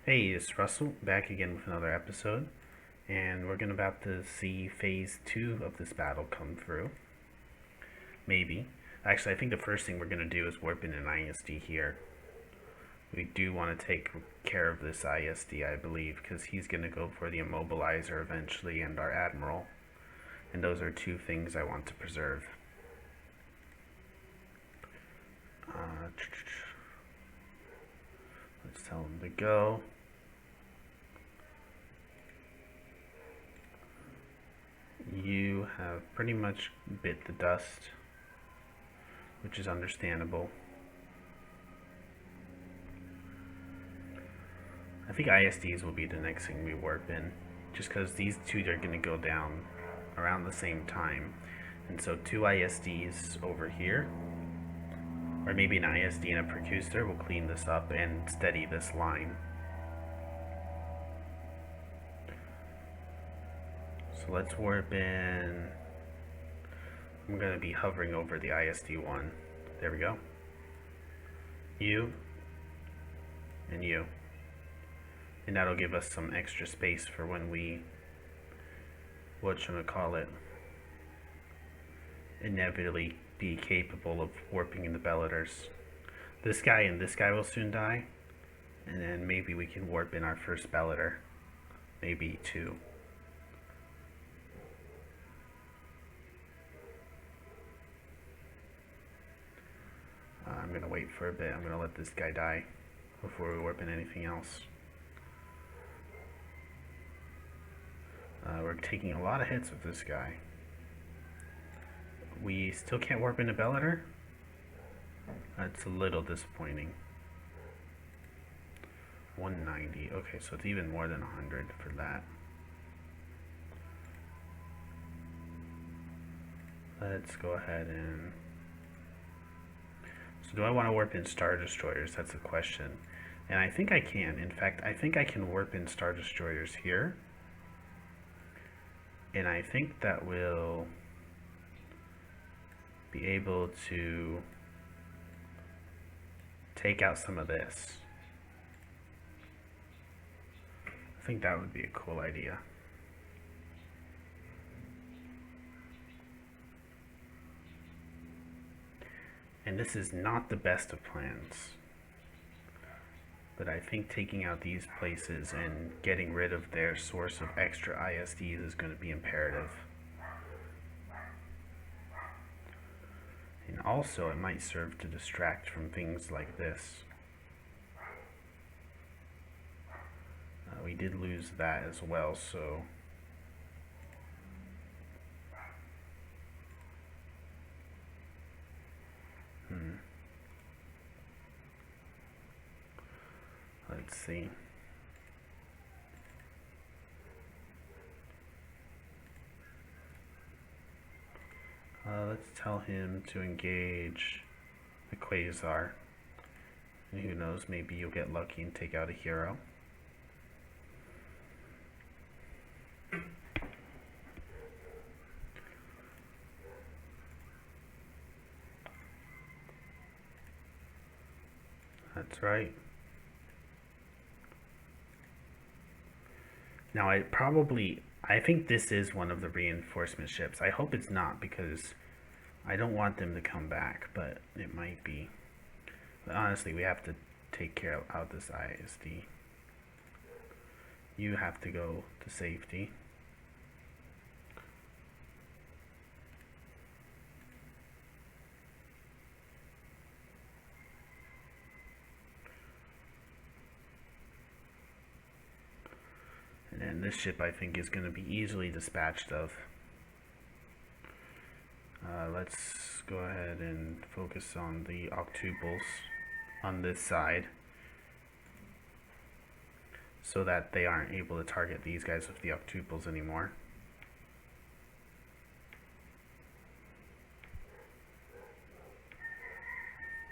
Hey, it's Russell back again with another episode, and we're about to see phase 2 of this battle come through. Maybe. Actually, I think the first thing we're going to do is warp in an ISD here. We do want to take care of this ISD, I believe, because he's going to go for the immobilizer eventually and our admiral. And those are two things I want to preserve. Let's tell him to go. You have pretty much bit the dust, which is understandable. I think ISDs will be the next thing we warp in, just because these two are going to go down around the same time. And so two ISDs over here, or maybe an ISD and a precursor, will clean this up and steady this line. So let's warp in. I'm going to be hovering over the ISD1. There we go. You and you. And that'll give us some extra space for when we, inevitably be capable of warping in the Belleters. This guy and this guy will soon die, and then maybe we can warp in our first Belleter. Maybe two. I'm gonna wait for a bit. I'm gonna let this guy die before we warp in anything else. We're taking a lot of hits with this guy. We still can't warp into Belleter? That's a little disappointing. 190. Okay, so it's even more than 100 for that. Let's go ahead and... So do I want to warp in Star Destroyers? That's the question. And I think I can. In fact, I think I can warp in Star Destroyers here. And I think that will be able to take out some of this. I think that would be a cool idea. And this is not the best of plans. But I think taking out these places and getting rid of their source of extra ISDs is going to be imperative. And also it might serve to distract from things like this. We did lose that as well, so... Let's see. Let's tell him to engage the Quasar. And who knows, maybe you'll get lucky and take out a hero. That's right. Now I think this is one of the reinforcement ships. I hope it's not, because I don't want them to come back, but it might be. But honestly, we have to take care of this ISD. You have to go to safety. And this ship, I think, is going to be easily dispatched of. Let's go ahead and focus on the octuples on this side, so that they aren't able to target these guys with the octuples anymore.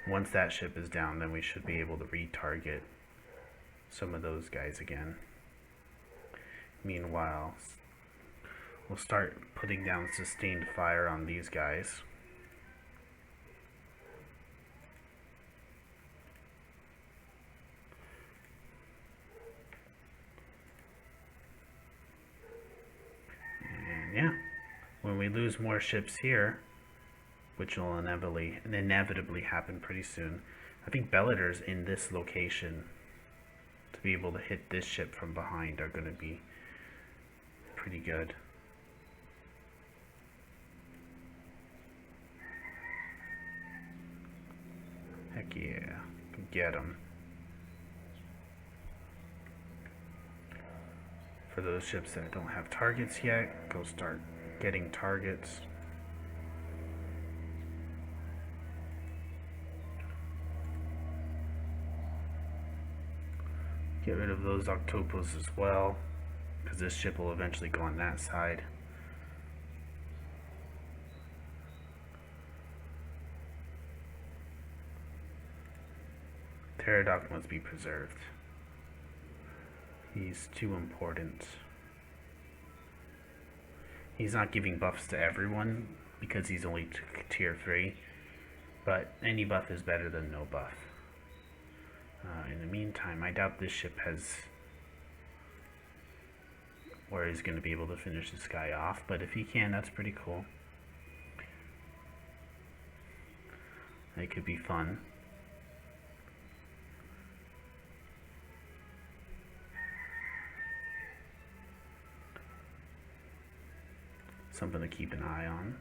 Once that ship is down, then we should be able to retarget some of those guys again. Meanwhile, we'll start putting down sustained fire on these guys. yeah, when we lose more ships here, which will inevitably happen pretty soon, I think Bellider's in this location to be able to hit this ship from behind are going to be pretty good. Heck yeah, get them. For those ships that don't have targets yet, go start getting targets. Get rid of those octopus as well, because this ship will eventually go on that side. Pterodoc must be preserved. He's too important. He's not giving buffs to everyone because he's only tier 3, but any buff is better than no buff. In the meantime, I doubt this ship has where he's going to be able to finish this guy off, but if he can, that's pretty cool. It could be fun. Something to keep an eye on.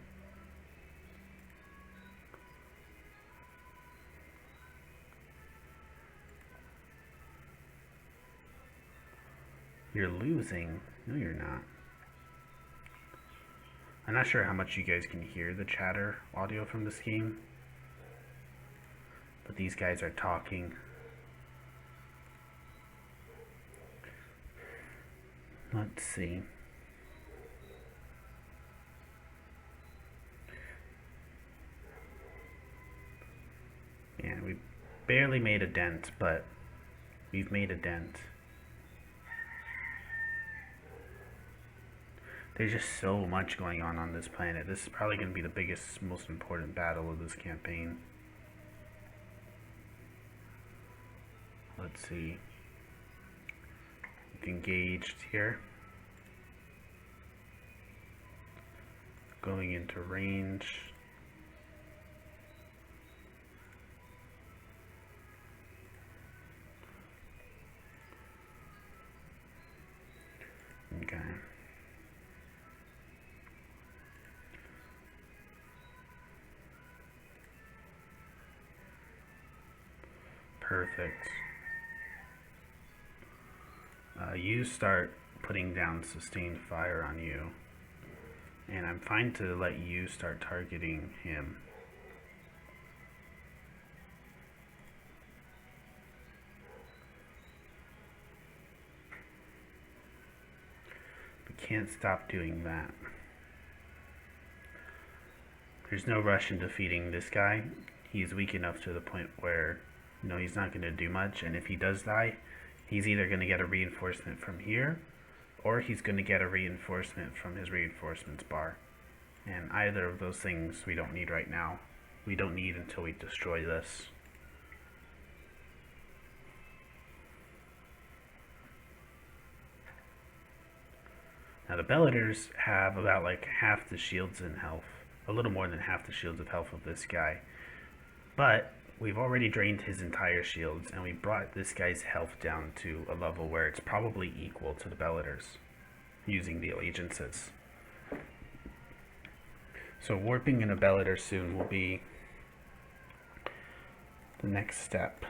You're losing. No, you're not. I'm not sure how much you guys can hear the chatter audio from this game, but these guys are talking. Let's see. Yeah, we barely made a dent, but we've made a dent. There's just so much going on this planet. This is probably going to be the biggest, most important battle of this campaign. Let's see. We've engaged here. Going into range. Okay. Perfect. You start putting down sustained fire on you, and I'm fine to let you start targeting him. But can't stop doing that. There's no rush in defeating this guy. He's weak enough to the point where, you know, he's not going to do much, and if he does die, he's either going to get a reinforcement from here, or he's going to get a reinforcement from his reinforcements bar. And either of those things we don't need right now. We don't need until we destroy this. Now the Belladers have about like half the shields in health. A little more than half the shields of health of this guy. But we've already drained his entire shields, and we brought this guy's health down to a level where it's probably equal to the Belladers using the allegiances. So warping in a Bellader soon will be the next step.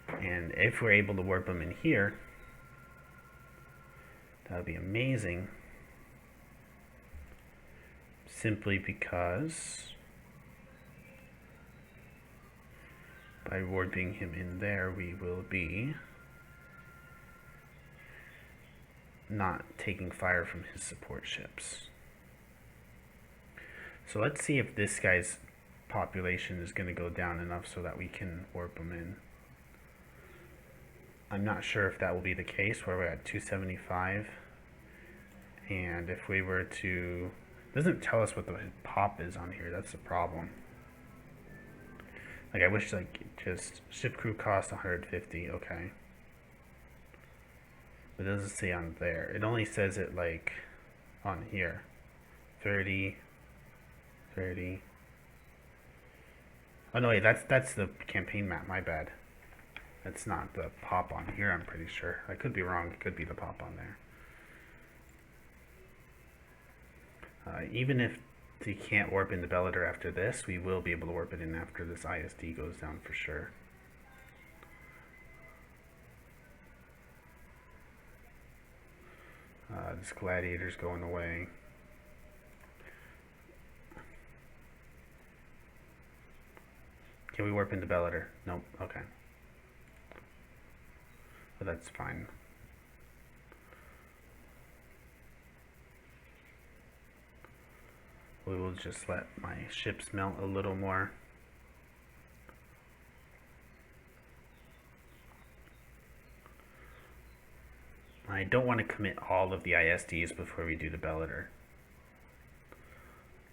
And if we're able to warp them in here, that would be amazing. Simply because by warping him in there, we will be not taking fire from his support ships. So let's see if this guy's population is going to go down enough so that we can warp him in. I'm not sure if that will be the case, where we're at 275. And if we were to... It doesn't tell us what the pop is on here. That's the problem. Like, I wish, like, just ship crew cost 150. Okay. It doesn't say on there. It only says it like on here. 30, 30. Oh no, wait, that's the campaign map, my bad. That's not the pop on here, I'm pretty sure. I could be wrong, it could be the pop on there. Even if they can't warp into Bellator after this, we will be able to warp it in after this ISD goes down for sure. This gladiator's going away. Can we warp into Bellator? Nope, okay. But that's fine. We will just let my ships melt a little more. I don't want to commit all of the ISDs before we do the Bellator.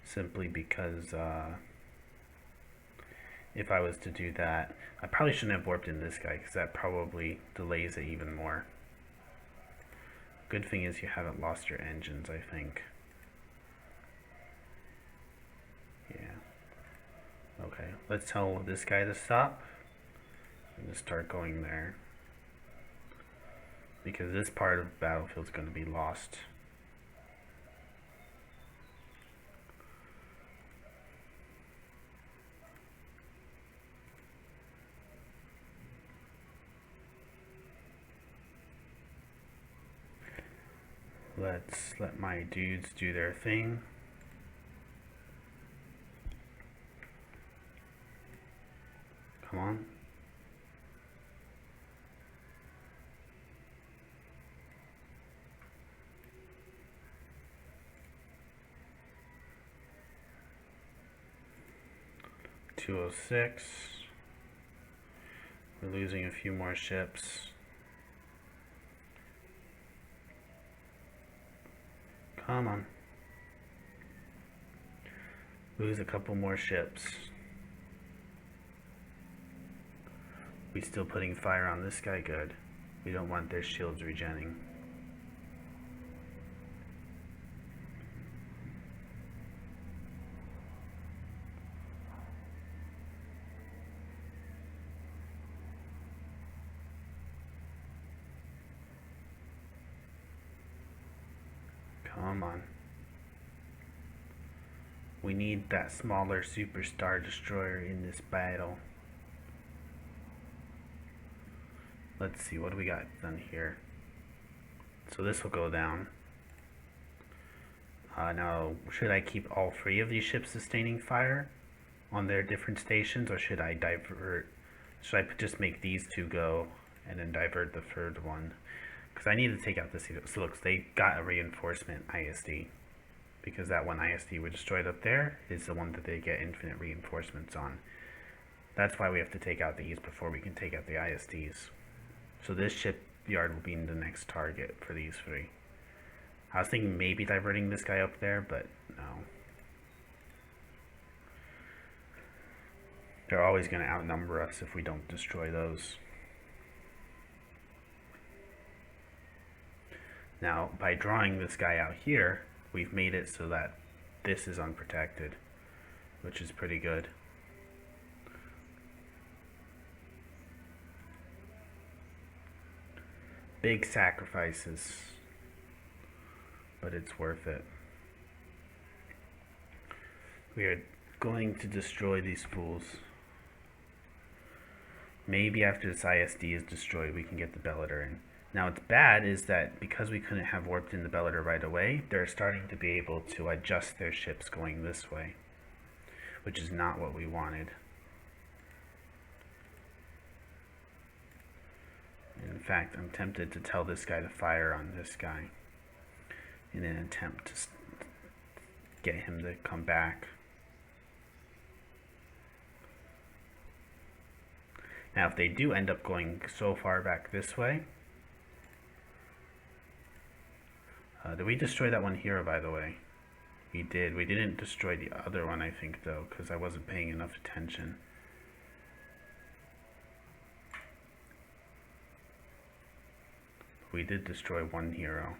Simply because if I was to do that, I probably shouldn't have warped in this guy because that probably delays it even more. Good thing is you haven't lost your engines, I think. Yeah. Okay, let's tell this guy to stop and just start going there. Because this part of the battlefield is going to be lost. Let's let my dudes do their thing. Come on. .206. We're losing a few more ships. Come on. Lose a couple more ships. We still putting fire on this guy? Good. We don't want their shields regenning. Come on. We need that smaller superstar destroyer in this battle. Let's see, what do we got done here? So this will go down. Now, should I keep all three of these ships sustaining fire on their different stations, or should I divert? Should I just make these two go and then divert the third one? Because I need to take out this. So look, they got a reinforcement ISD. Because that one ISD we destroyed up there is the one that they get infinite reinforcements on. That's why we have to take out these before we can take out the ISDs. So this shipyard will be the next target for these three. I was thinking maybe diverting this guy up there, but no. They're always going to outnumber us if we don't destroy those. Now, by drawing this guy out here, we've made it so that this is unprotected, which is pretty good. Big sacrifices, but it's worth it. We are going to destroy these fools. Maybe after this ISD is destroyed, we can get the Bellator in. Now, what's bad is that because we couldn't have warped in the Bellator right away, they're starting to be able to adjust their ships going this way, which is not what we wanted. In fact, I'm tempted to tell this guy to fire on this guy in an attempt to get him to come back. Now, if they do end up going so far back this way, did we destroy that one here, by the way? We did. We didn't destroy the other one, I think, though, because I wasn't paying enough attention. We did destroy one hero.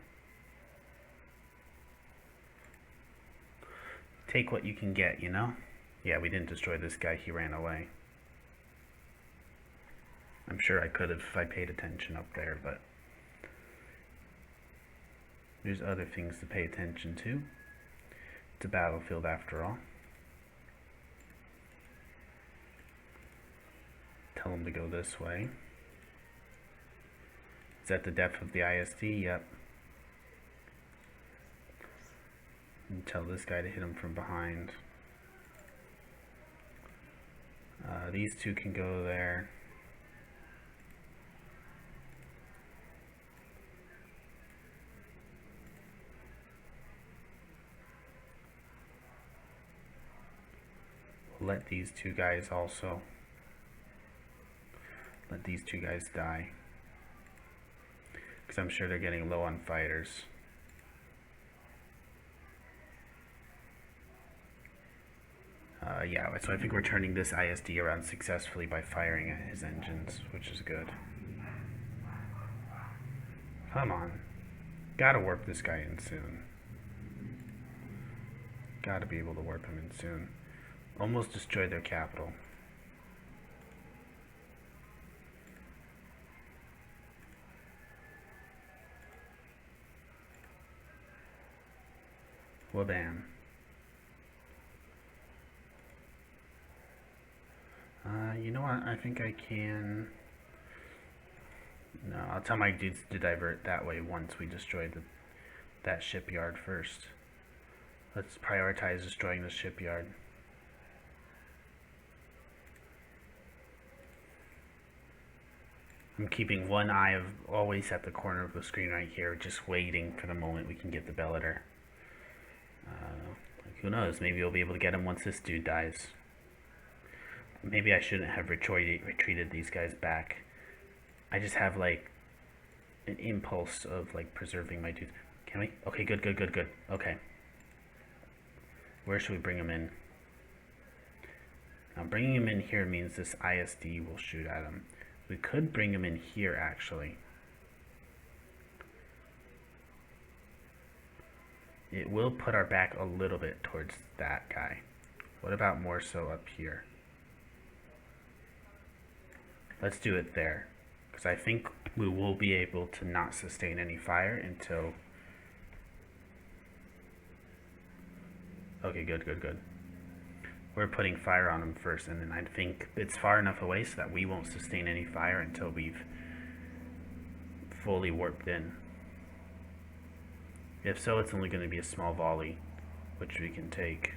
Take what you can get, you know? Yeah, we didn't destroy this guy, he ran away. I'm sure I could have if I paid attention up there, but there's other things to pay attention to. It's a battlefield after all. Tell them to go this way. Is that the depth of the ISD? Yep. And tell this guy to hit him from behind. These two can go there. Let these two guys also. Let these two guys die. Because I'm sure they're getting low on fighters. Yeah, so I think we're turning this ISD around successfully by firing at his engines, which is good. Come on. Gotta warp this guy in soon. Gotta be able to warp him in soon. Almost destroyed their capital. Wabam. You know what? I think I can... No, I'll tell my dudes to divert that way once we destroy that shipyard first. Let's prioritize destroying the shipyard. I'm keeping one eye always at the corner of the screen right here, just waiting for the moment we can get the Bellator. Who knows? Maybe we'll be able to get him once this dude dies. Maybe I shouldn't have retreated these guys back. I just have like an impulse of like preserving my dudes. Can we? Okay, good. Okay. Where should we bring him in? Now bringing him in here means this ISD will shoot at him. We could bring him in here actually. It will put our back a little bit towards that guy. What about more so up here? Let's do it there, because I think we will be able to not sustain any fire until... Okay, good. We're putting fire on him first, and then I think it's far enough away so that we won't sustain any fire until we've fully warped in. If so, it's only going to be a small volley, which we can take.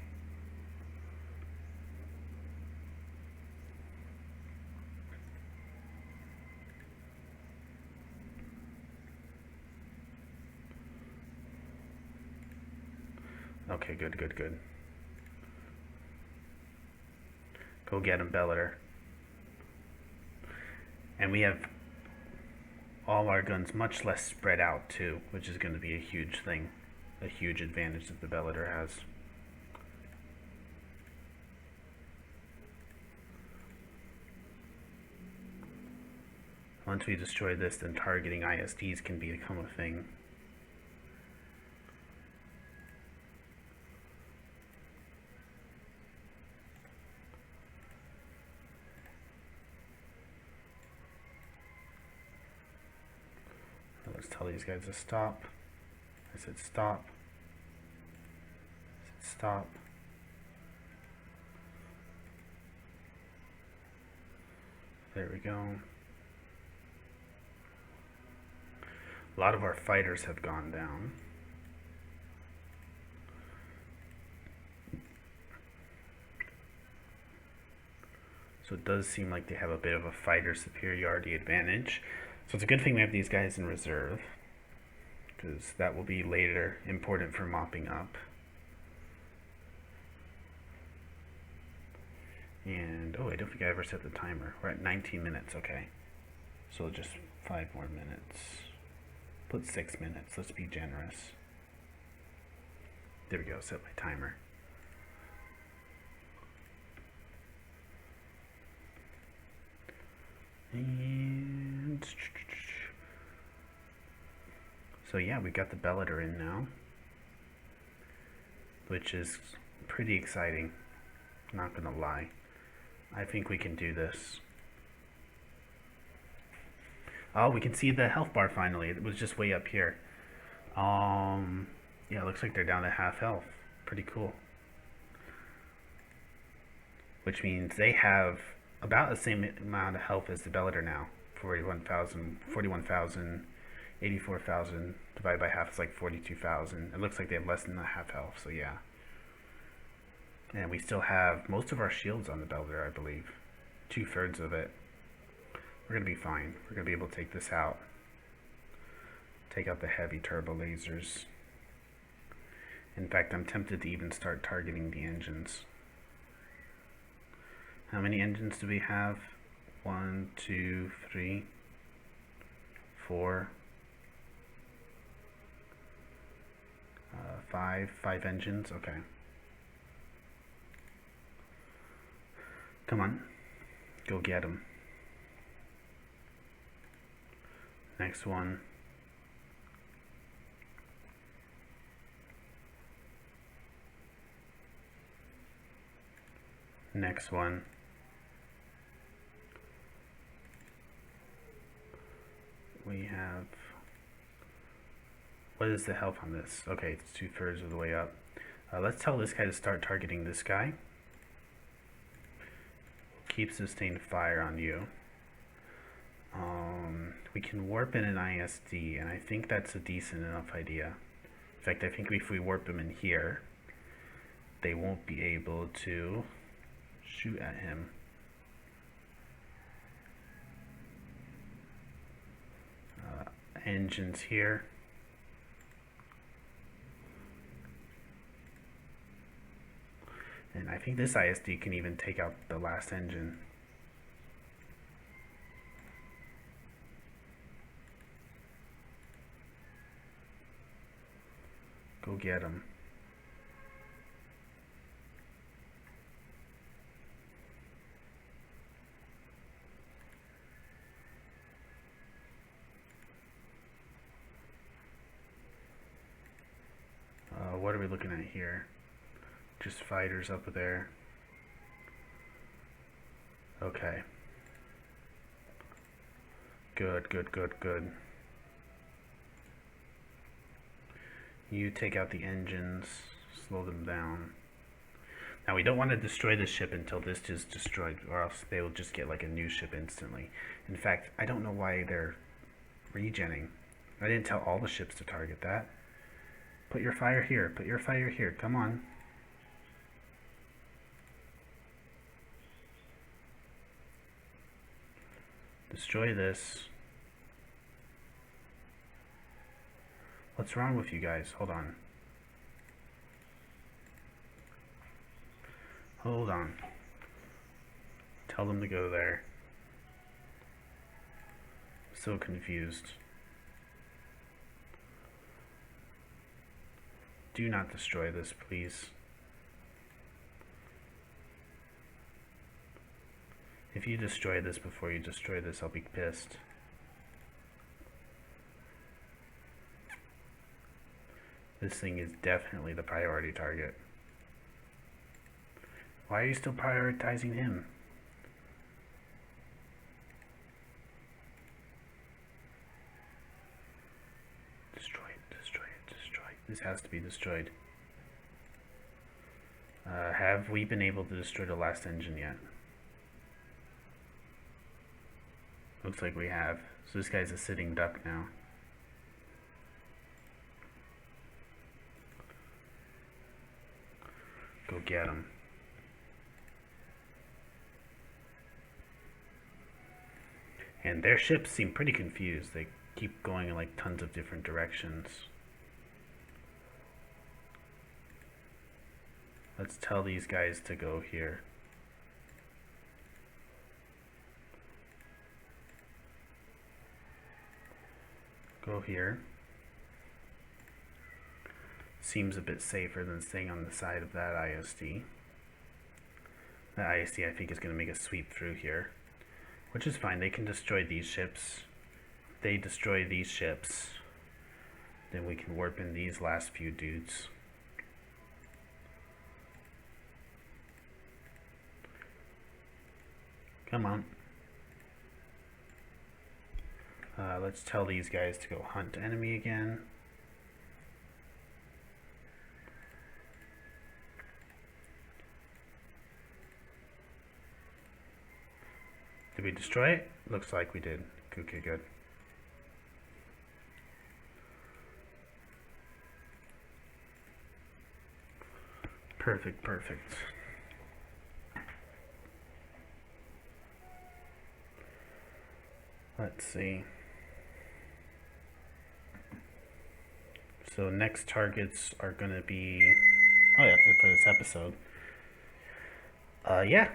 Okay, good. Go get him, Bellator. And we have all our guns much less spread out too, which is going to be a huge thing, a huge advantage that the Bellator has. Once we destroy this, then targeting ISDs can become a thing. Let's tell these guys to stop. I said stop. I said stop. There we go. A lot of our fighters have gone down. So it does seem like they have a bit of a fighter superiority advantage. So it's a good thing we have these guys in reserve, because that will be later important for mopping up. And, oh, I don't think I ever set the timer. We're at 19 minutes, okay. So just 5 more minutes. Put 6 minutes, let's be generous. There we go, set my timer. And So yeah, we got the Bellator in now, which is pretty exciting, not gonna lie. I think we can do this. Oh, we can see the health bar finally. It was just way up here. Yeah, it looks like they're down to half health. Pretty cool. Which means they have about the same amount of health as the Bellator now. 41,000, 84,000 divided by half is like 42,000. It looks like they have less than a half health, so yeah. And we still have most of our shields on the Bellator, I believe. 2/3 of it. We're gonna be fine. We're gonna be able to take this out. Take out the heavy turbo lasers. In fact, I'm tempted to even start targeting the engines. How many engines do we have? 1, 2, 3, 4, 5 engines. Okay. Come on. Go get them. Next one. Next one. We have, what is the health on this? Okay, it's 2/3 of the way up. Let's tell this guy to start targeting this guy. Keep sustained fire on you. We can warp in an ISD, and I think that's a decent enough idea. In fact, I think if we warp him in here, they won't be able to shoot at him. Engines here. And I think this ISD can even take out the last engine. Go get him. What are we looking at here? Just fighters up there. Okay. Good, good, good, good. You take out the engines, slow them down. Now we don't want to destroy this ship until this is destroyed, or else they will just get like a new ship instantly. In fact, I don't know why they're regenning. I didn't tell all the ships to target that. Put your fire here, put your fire here, come on. Destroy this. What's wrong with you guys? Hold on. Hold on. Tell them to go there. So confused. Do not destroy this, please. If you destroy this before you destroy this, I'll be pissed. This thing is definitely the priority target. Why are you still prioritizing him? Destroy it, destroy it, destroy it. This has to be destroyed. Have we been able to destroy the last engine yet? Looks like we have. So this guy's a sitting duck now. Go get him. And their ships seem pretty confused. They keep going in like tons of different directions. Let's tell these guys to go here. Go here. Seems a bit safer than staying on the side of that ISD. That ISD I think is going to make a sweep through here, which is fine. They can destroy these ships. They destroy these ships. Then we can warp in these last few dudes. Come on. Let's tell these guys to go hunt enemy again. Did we destroy it? Looks like we did. Okay, good. Perfect, perfect. Let's see. So next targets are gonna be, oh yeah, that's it for this episode. Yeah.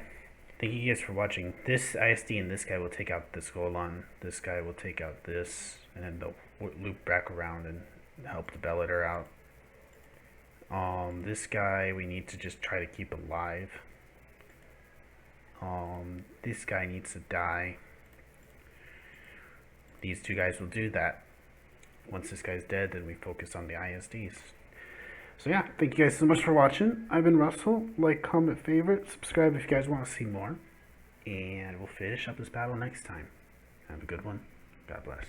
Thank you guys for watching. This ISD and this guy will take out this Golan. This guy will take out this, and then they'll loop back around and help the Bellator out. This guy we need to just try to keep alive. This guy needs to die. These two guys will do that. Once this guy's dead, then we focus on the ISDs. So yeah, thank you guys so much for watching. I've been Russell. Like, comment, favorite, subscribe if you guys want to see more. And we'll finish up this battle next time. Have a good one. God bless.